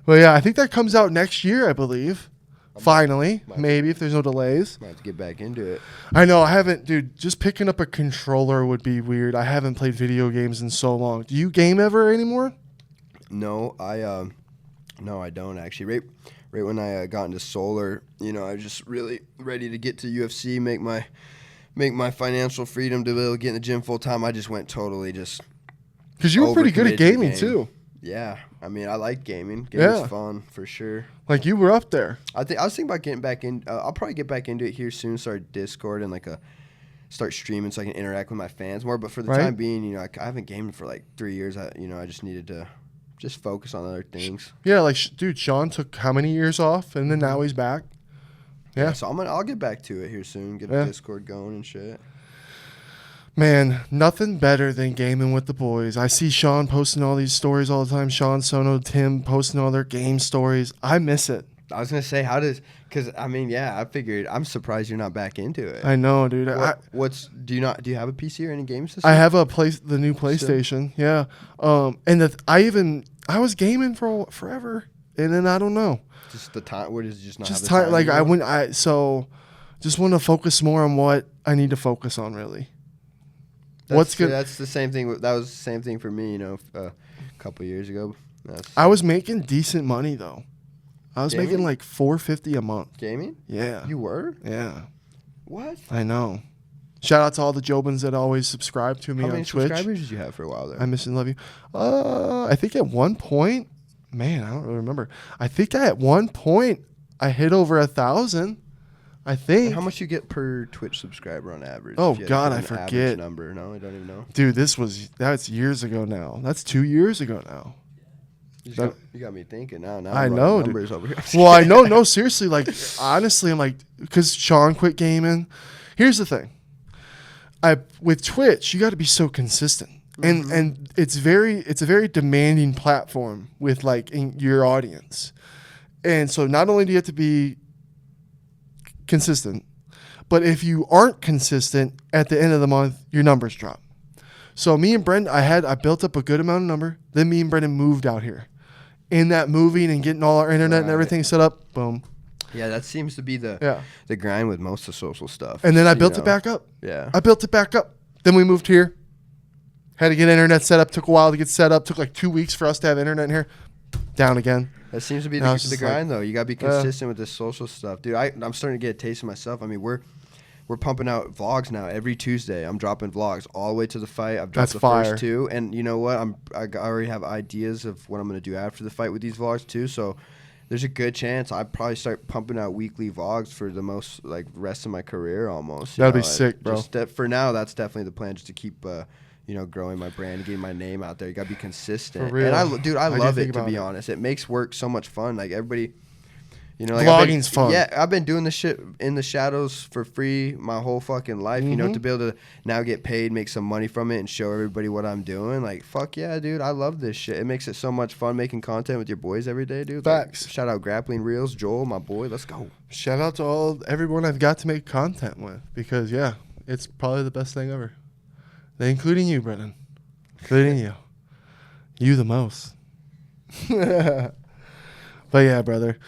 But yeah, I think that comes out next year, I believe. Finally. Maybe if there's no delays. Might have to get back into it. I know. I haven't, dude. Just picking up a controller would be weird. I haven't played video games in so long. Do you game ever anymore? No, I don't actually. Right when I got into solar, I was just really ready to get to UFC, make my make my financial freedom to be able to get in the gym full time, I just went totally just. Because you were pretty good at overcommitted to the gaming game. too. Yeah, I mean, I like gaming. Gaming's fun for sure. Like you were up there. I was thinking about getting back in. I'll probably get back into it here soon. Start Discord and start streaming so I can interact with my fans more. But for the time being, you know, I haven't gamed for like 3 years. I just needed to just focus on other things. Yeah, like dude, Sean took how many years off, and then now he's back. Yeah. So I'll get back to it here soon. Get a Discord going and shit. Man, nothing better than gaming with the boys. I see Sean posting all these stories all the time. Sean, Sono, Tim posting all their game stories. I miss it. I was gonna say, because I mean, yeah, I figured. I'm surprised you're not back into it. I know, dude. Do you have a PC or any game system? I have the new PlayStation. Yeah. I was gaming for forever, and then I don't know. Just the time. Where does it just not? Just have the time. Like just want to focus more on what I need to focus on, really. What's good? That's the same thing. That was the same thing for me. You know, a couple years ago. I was making decent money though. I was making like $450 a month. Gaming? Yeah. You were? Yeah. What? I know. Shout out to all the JOBINS that always subscribe to me on Twitch. How many subscribers did you have for a while there? I miss and love you. I think at one point, man, I don't really remember. I think at one point I hit over 1,000. I think. And how much you get per Twitch subscriber on average? Oh God, I forget. Number? No, I don't even know. Dude, that's years ago now. That's 2 years ago now. You got me thinking now. I know, numbers over here. Well, I know. No, seriously. Like, honestly, I'm like, because Sean quit gaming. Here's the thing. With Twitch, you got to be so consistent, and it's a very demanding platform with like your audience, and so not only do you have to be consistent, but if you aren't consistent at the end of the month, your numbers drop. So me and Brendan, I built up a good amount of number. Then me and Brendan moved out here. In that moving and getting all our internet and everything set up, boom. Yeah, that seems to be the grind with most of social stuff. And then I built it back up. Yeah. I built it back up. Then we moved here. Had to get internet set up. Took a while to get set up. Took like 2 weeks for us to have internet in here. Down again. That seems to be the grind, though. You got to be consistent with this social stuff. Dude, I'm starting to get a taste of myself. I mean, we're pumping out vlogs now every Tuesday. I'm dropping vlogs all the way to the fight. I've dropped first 2, and you know what? I already have ideas of what I'm going to do after the fight with these vlogs too. So there's a good chance I probably start pumping out weekly vlogs for the most rest of my career almost. That'd be sick, bro. For now, that's definitely the plan, just to keep growing my brand and getting my name out there. You got to be consistent. For real. And I love it, to be honest. It makes work so much fun. Like everybody. Vlogging's fun. Yeah, I've been doing this shit in the shadows for free my whole fucking life. You know, to be able to now get paid, make some money from it, and show everybody what I'm doing. Like, fuck yeah, dude. I love this shit. It makes it so much fun making content with your boys every day, dude. Facts. Shout out Grappling Reels, Joel, my boy. Let's go. Shout out to everyone I've got to make content with, because yeah, it's probably the best thing ever. Including you, Brendan. Including you. You the most. But yeah, brother.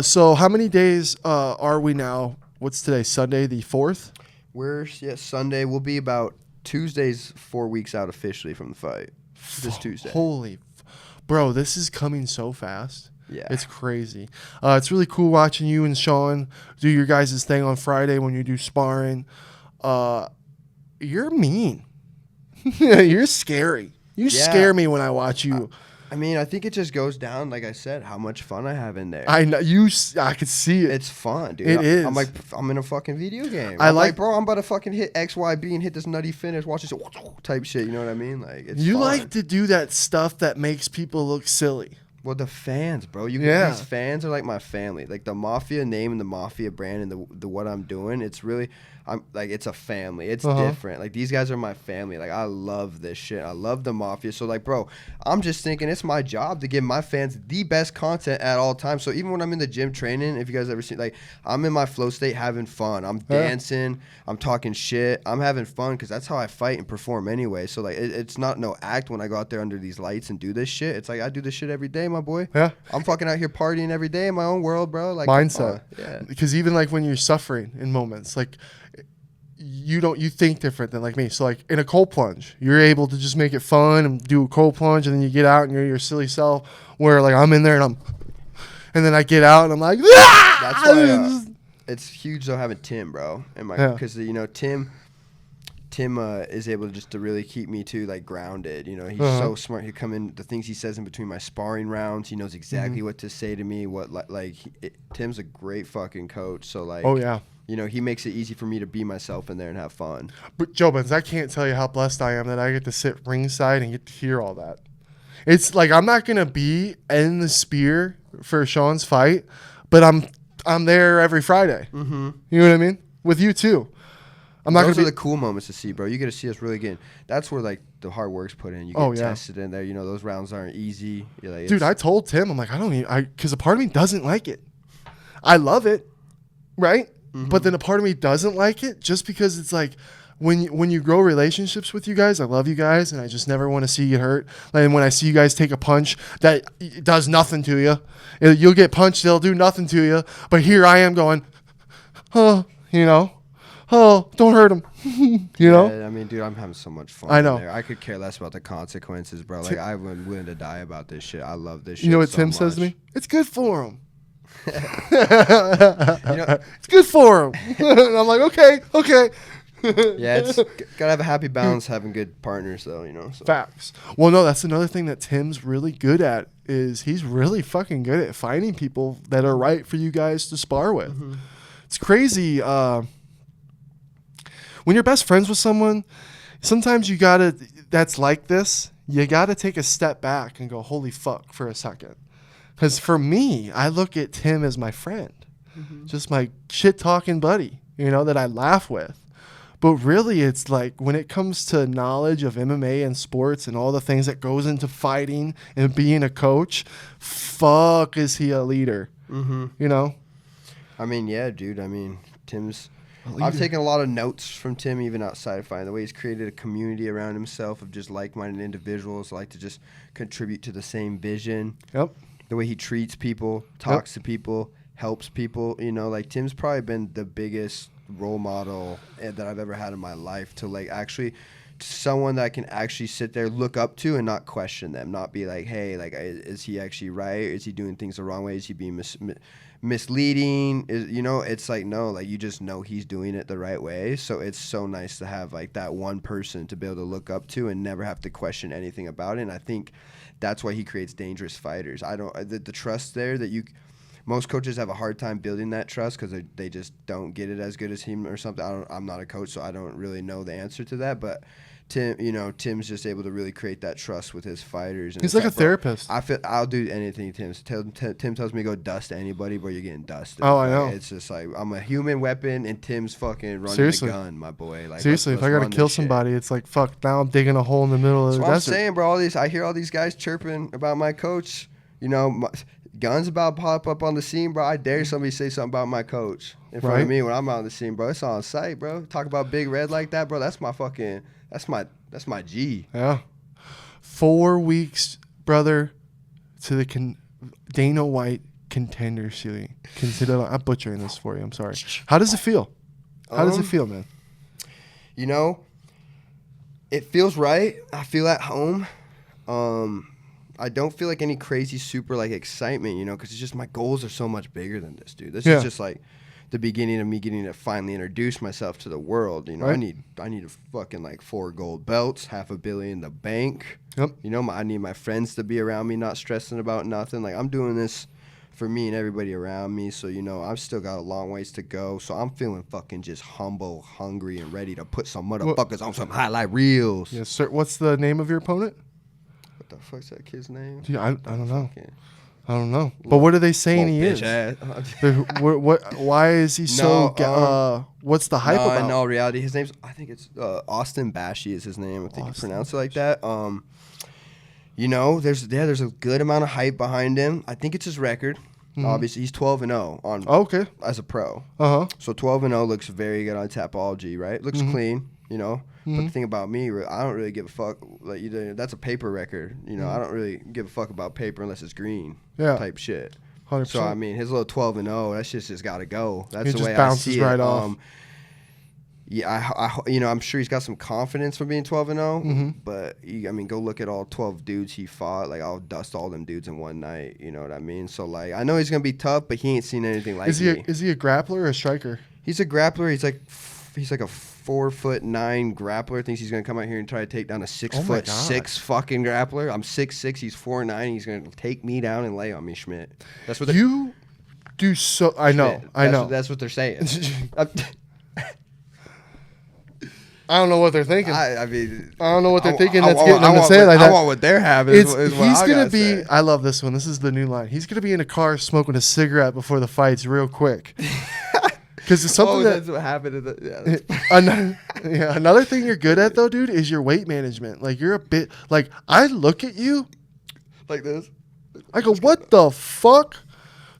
So how many days are we now? What's today? Sunday the 4th? Sunday. We'll be about Tuesday's 4 weeks out officially from the fight. This Tuesday. Bro, this is coming so fast. Yeah. It's crazy. It's really cool watching you and Sean do your guys' thing on Friday when you do sparring. You're mean. You're scary. You scare me when I watch you. I mean, I think it just goes down, like I said, how much fun I have in there. I know I could see it. It's fun, dude. It is. I'm like, I'm in a fucking video game. I'm like, bro, I'm about to fucking hit X, Y, B and hit this nutty finish. Watch this type shit. You know what I mean? Like, it's you fun. like to do that stuff that makes people look silly. Well, the fans, bro. These fans are like my family. Like the Mafia name and the Mafia brand and the what I'm doing. It's really, it's a family. It's different. Like these guys are my family. Like I love this shit. I love the Mafia. So like, bro, I'm just thinking it's my job to give my fans the best content at all times. So even when I'm in the gym training, if you guys ever seen, like I'm in my flow state having fun. I'm dancing. I'm talking shit. I'm having fun because that's how I fight and perform anyway. So like, it's not no act when I go out there under these lights and do this shit. It's like I do this shit every day, my boy. Yeah. I'm fucking out here partying every day in my own world, bro. Like mindset. Yeah. Because even like when you're suffering in moments, like you think different than like me. So like in a cold plunge, you're able to just make it fun and do a cold plunge, and then you get out and you're your silly self. Where like I'm in there and then I get out and I'm like, that's why it's huge though having Tim, bro, and because Tim is able to really keep me too like grounded. You know, he's so smart. He come in the things he says in between my sparring rounds. He knows exactly what to say to me. Tim's a great fucking coach. So like, oh yeah. You know, he makes it easy for me to be myself in there and have fun. But JOBINS, I can't tell you how blessed I am that I get to sit ringside and get to hear all that. It's like I'm not gonna be in the spear for Sean's fight, but I'm there every Friday. Mm-hmm. You know what I mean? With you too. Those are the cool moments to see, bro. You get to see us really getting. That's where like the hard work's put in. You get tested in there. You know, those rounds aren't easy. Like, dude, I told Tim, I'm like, because a part of me doesn't like it. I love it, right? Mm-hmm. But then a part of me doesn't like it just because it's like when you grow relationships with you guys, I love you guys, and I just never want to see you hurt. And when I see you guys take a punch that does nothing to you, you'll get punched, they'll do nothing to you. But here I am going, oh, don't hurt him. I mean, dude, I'm having so much fun. I know. I could care less about the consequences, bro. Like, I'm willing to die about this shit. I love this shit. You know what Tim says to me? It's good for him. It's good for him. And I'm like, okay. Yeah, it's gotta have a happy balance having good partners, though. So. Facts. Well, no, that's another thing that Tim's really good at is he's really fucking good at finding people that are right for you guys to spar with. Mm-hmm. It's crazy. When you're best friends with someone, sometimes you gotta take a step back and go, holy fuck, for a second. Because for me, I look at Tim as my friend, just my shit-talking buddy, that I laugh with. But really, it's like when it comes to knowledge of MMA and sports and all the things that goes into fighting and being a coach, fuck, is he a leader? Mm-hmm. I mean, yeah, dude. I mean, I've taken a lot of notes from Tim, even outside of fighting. The way he's created a community around himself of just like-minded individuals, like to just contribute to the same vision. Yep. The way he treats people, talks to people, helps people. Like Tim's probably been the biggest role model that I've ever had in my life to like actually someone that I can actually sit there, look up to, and not question them, not be like, hey, like, is he actually right? Is he doing things the wrong way? Is he being misleading? It's like, no, like you just know he's doing it the right way. So it's so nice to have like that one person to be able to look up to and never have to question anything about it. And I think that's why he creates dangerous fighters. The trust there that most coaches have a hard time building that trust because they just don't get it as good as him or something. I'm not a coach, so I don't really know the answer to that. But Tim's just able to really create that trust with his fighters. And he's like a therapist. I'll do anything Tim tells me to go dust anybody, bro, you're getting dusted. Oh, I know. It's just like I'm a human weapon, and Tim's fucking running the gun, my boy. Like, seriously, if I gotta kill somebody, it's like, fuck, now I'm digging a hole in the middle of the desert. That's what I'm saying, bro. I hear all these guys chirping about my coach. Guns about to pop up on the scene, bro. I dare somebody to say something about my coach in front of me when I'm out on the scene, bro. It's on sight, bro. Talk about Big Red like that, bro. That's my G. Yeah. 4 weeks, brother, to the Dana White Contender Series. I'm butchering this for you. I'm sorry. How does it feel? How does it feel, man? It feels right. I feel at home. I don't feel like any crazy super like excitement, because it's just my goals are so much bigger than this, dude. This is just like the beginning of me getting to finally introduce myself to the world. Right. I need a fucking like 4 gold belts, $500 million in the bank. Yep. I need my friends to be around me, not stressing about nothing. Like I'm doing this for me and everybody around me. So, I've still got a long ways to go. So I'm feeling fucking just humble, hungry, and ready to put some motherfuckers on some highlight reels. Yes, sir. What's the name of your opponent? What the fuck's that kid's name? Dude, I don't know. I don't know. But what are they saying he is? Why is he so... what's the hype about? In all reality, his name's... I think it's Austin Bashi is his name. I think you pronounce it like that. There's a good amount of hype behind him. I think it's his record. Mm-hmm. Obviously, he's 12-0 as a pro. Uh-huh. So 12-0 looks very good on Tapology, right? Looks clean, But the thing about me, I don't really give a fuck. Like that's a paper record. I don't really give a fuck about paper unless it's green. Yeah. Type shit. 100%. So, his little 12-0, that shit's just got to go. That's the way I see it. Right off. Yeah, you know, I'm sure he's got some confidence from being 12-0, Mm-hmm. but I mean, go look at all 12 dudes he fought. Like, I'll dust all them dudes in one night. You know what I mean? So, like, I know he's gonna be tough, but he ain't seen anything like me. Is he a grappler or a striker? He's a grappler. He's like a 4'9" grappler. Thinks he's gonna come out here and try to take down a 6'6" fucking grappler. I'm 6'6", he's 4'9". He's gonna take me down and lay on me, Schmidt. That's what you do. So I know. Schmidt, I know. That's what they're saying. I don't know what they're thinking. I mean, I don't know what they're thinking. I That's want- getting I them to want say it what- like that. I want what they're having. Is what he's I gonna gotta be. say. I love this one. This is the new line. He's gonna be in a car smoking a cigarette before the fights, real quick. Because it's something that's what happened. Another thing you're good at though, dude, is your weight management. Like you're a bit like I look at you, like this. I go, what the fuck?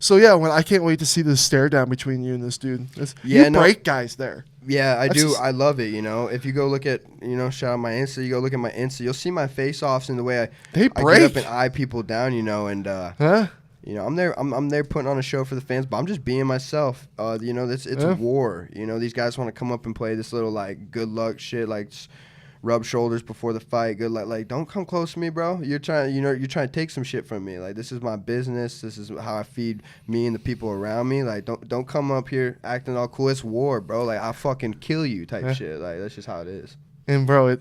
So yeah, I can't wait to see the stare down between you and this dude. You break guys there. Yeah, I do. I love it. You know, if you go look at, you know, shout out my Insta. You go look at my Insta. You'll see my face offs and the way I get up and eye people down. You know, and you know, I'm there. I'm there putting on a show for the fans, but I'm just being myself. You know, it's war. You know, these guys want to come up and play this little like good luck shit, like rub shoulders before the fight. Good luck. Like, don't come close to me, bro. You're trying to take some shit from me. Like, this is my business. This is how I feed me and the people around me. Like, don't come up here acting all cool. It's war, bro. Like, I'll fucking kill you type shit. Like, that's just how it is. And bro,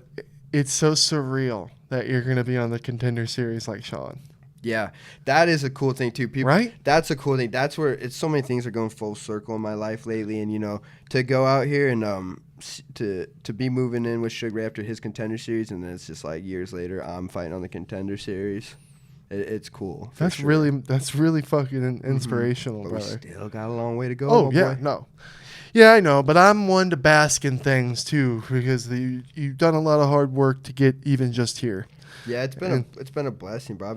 it's so surreal that you're gonna be on the Contender series like Sean. Yeah, that is a cool thing too. People, right? That's a cool thing. That's where it's so many things are going full circle in my life lately, and you know, to go out here and to be moving in with Sugar Ray after his Contender series, and then it's just like years later, I'm fighting on the Contender series. It's cool. That's sure. really fucking inspirational, but brother. We still got a long way to go. Oh yeah, no. Yeah, I know, but I'm one to bask in things too because you've done a lot of hard work to get even just here. Yeah, it's been a blessing, bro. I've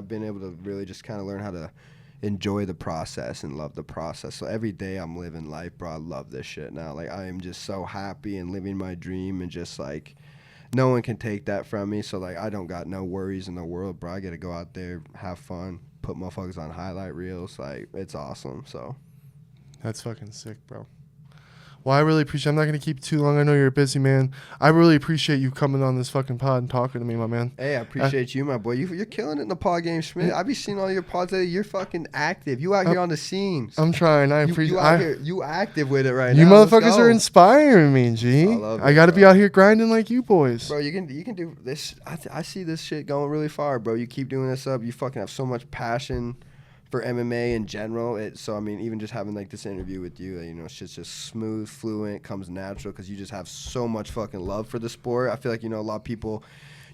been able to really just kind of learn how to enjoy the process and love the process. So every day I'm living life, bro. I love this shit now. Like, I am just so happy and living my dream, and just like no one can take that from me. So like, I don't got no worries in the world, bro. I get to go out there, have fun, put motherfuckers on highlight reels. Like, it's awesome. So that's fucking sick, bro. Well, I really appreciate I'm not going to keep you too long. I know you're a busy man. I really appreciate you coming on this fucking pod and talking to me, my man. Hey, I appreciate you, my boy. You're killing it in the pod game, Schmidt. I be seeing all your pods lately. You're fucking active. You out here on the scenes. I'm trying. I appreciate you active with it right now. You motherfuckers are inspiring me, G. I got to be out here grinding like you boys. Bro, you can do this. I see this shit going really far, bro. You keep doing this up. You fucking have so much passion for MMA in general. So I mean, even just having like this interview with you, you know, shit's just smooth, fluent, comes natural because you just have so much fucking love for the sport. I feel like, you know, a lot of people,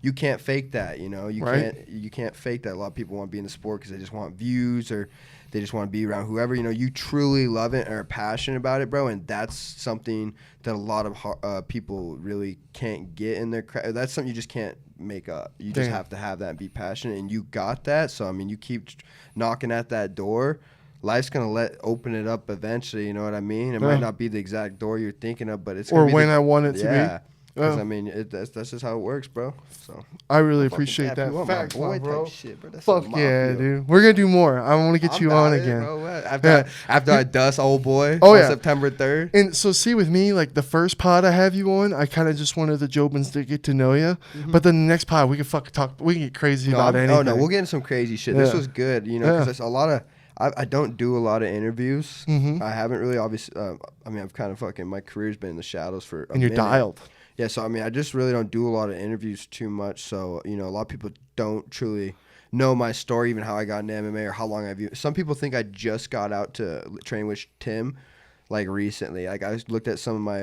you can't fake that, you know. You can't fake that. A lot of people want to be in the sport because they just want views or they just want to be around whoever. You know, you truly love it and are passionate about it, bro, and that's something that a lot of people really can't get in their craft. That's something you just can't make up. You just have to have that and be passionate, and you got that. So I mean, you keep knocking at that door. Life's gonna open it up eventually. You know what I mean? It might not be the exact door you're thinking of, but it's gonna be when I want it to be. Because I mean, that's just how it works, bro. So I really appreciate that. Facts, boy, bro. Shit, bro. That's fuck yeah, dude. We're gonna do more. I want to get you on again. Bro, after I dust old boy. September 3rd. And so see with me, like the first pod I have you on, I kind of just wanted the JOBINS to get to know you. Mm-hmm. But then the next pod, we can fucking talk. We can get crazy about anything. Oh no, we'll get into some crazy shit. This was good, you know, because there's a lot of. I don't do a lot of interviews. Mm-hmm. I haven't really, obviously. I mean, I've kind of fucking. My career's been in the shadows for. And you're dialed. Yeah, so I mean, I just really don't do a lot of interviews too much. So, you know, a lot of people don't truly know my story, even how I got into MMA or how long I've used. Some people think I just got out to train with Tim, like recently. Like, I looked at some of my,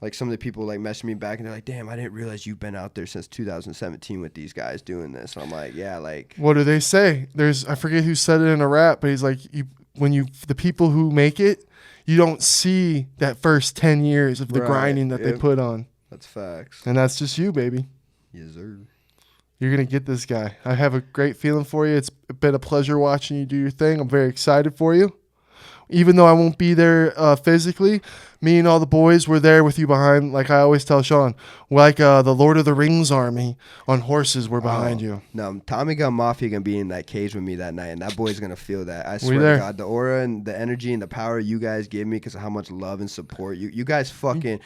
like some of the people like messaging me back and they're like, damn, I didn't realize you've been out there since 2017 with these guys doing this. And I'm like, yeah, like. What do they say? I forget who said it in a rap, but he's like, the people who make it, you don't see that first 10 years of the grinding that they put on. That's facts. And that's just you, baby. Yes, sir. You're going to get this guy. I have a great feeling for you. It's been a pleasure watching you do your thing. I'm very excited for you. Even though I won't be there physically, me and all the boys were there with you behind. Like I always tell Sean, like the Lord of the Rings army on horses were behind you. No, Tommy Gun Mafia gonna be in that cage with me that night, and that boy's gonna feel that. I swear there. to God, the aura and the energy and the power you guys give me because of how much love and support you guys fucking.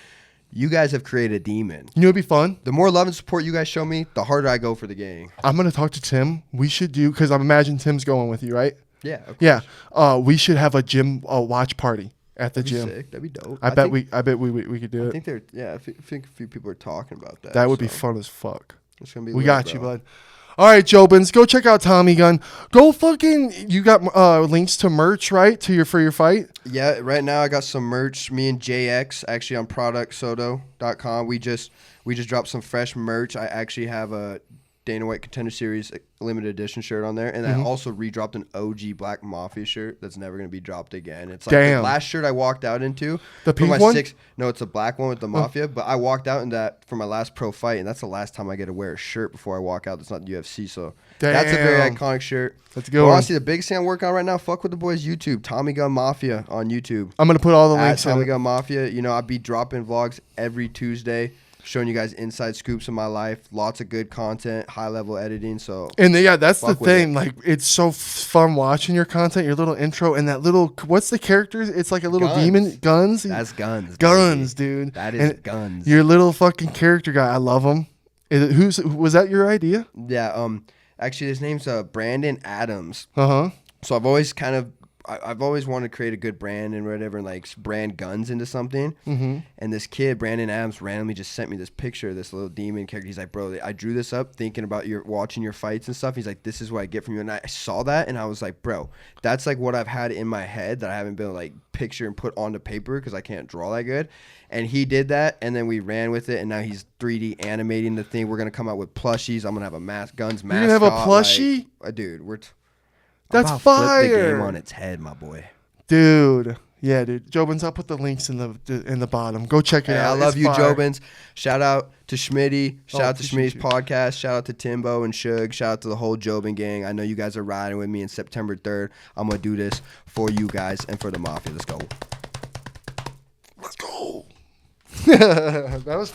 You guys have created a demon. You know what'd be fun? The more love and support you guys show me, the harder I go for the gang. I'm gonna talk to Tim. We should do because I imagine Tim's going with you, right? Yeah. Of course. Yeah. We should have a gym watch party at the That'd gym. be sick. That'd be dope. I bet we could do I it. think they're. Yeah. I think a few people are talking about that. That would be fun as fuck. It's gonna be. We lit, got you, bro. bud. All right, Jobins, go check out Tommy Gun. Go fucking. You got links to merch, right? For your fight. Yeah, right now I got some merch. Me and JX actually on productsoto.com. We just dropped some fresh merch. I actually have a Dana White Contender Series limited edition shirt on there, and I also redropped an OG Black Mafia shirt that's never gonna be dropped again. It's like the last shirt I walked out into. The pink for my one? No, it's a black one with the Mafia. But I walked out in that for my last pro fight, and that's the last time I get to wear a shirt before I walk out. That's not UFC, so that's a very iconic shirt. That's a good But one. honestly, the biggest thing I'm working on right now, fuck with the boys' YouTube, Tommy Gun Mafia on YouTube. I'm gonna put all the At links Tommy in. Gun Mafia. You know, I'll be dropping vlogs every Tuesday, showing you guys inside scoops of my life. Lots of good content, high level editing. So And yeah, that's the Fuck with thing. it. Like, it's so fun watching your content, your little intro, and that little. What's the characters? It's like a little Guns. demon. Guns. that's guns. Guns, baby. dude. That is And guns. Your little fucking character guy. I love him. Was that your idea? Yeah. Actually, his name's Brandon Adams. Uh-huh. So I've always wanted to create a good brand and whatever, and like brand guns into something. Mm-hmm. And this kid, Brandon Adams, randomly just sent me this picture of this little demon character. He's like, bro, I drew this up thinking about watching your fights and stuff. He's like, this is what I get from you. And I saw that, and I was like, bro, that's like what I've had in my head that I haven't been like picture and put onto paper because I can't draw that good. And he did that, and then we ran with it, and now he's 3D animating the thing. We're gonna come out with plushies. I'm gonna have a guns mascot. You're gonna have a plushie? Like, dude, That's I'm about to flip the fire. game on its head, my boy. Dude. Yeah, dude. Jobins, I'll put the links in the bottom. Go check it Hey, out. I love It's you, fire. Jobins. Shout out to Schmitty. Shout out to appreciate Schmitty's you. podcast. Shout out to Timbo and Shug. Shout out to the whole Jobin gang. I know you guys are riding with me in September 3rd. I'm going to do this for you guys and for the Mafia. Let's go. Let's go. That was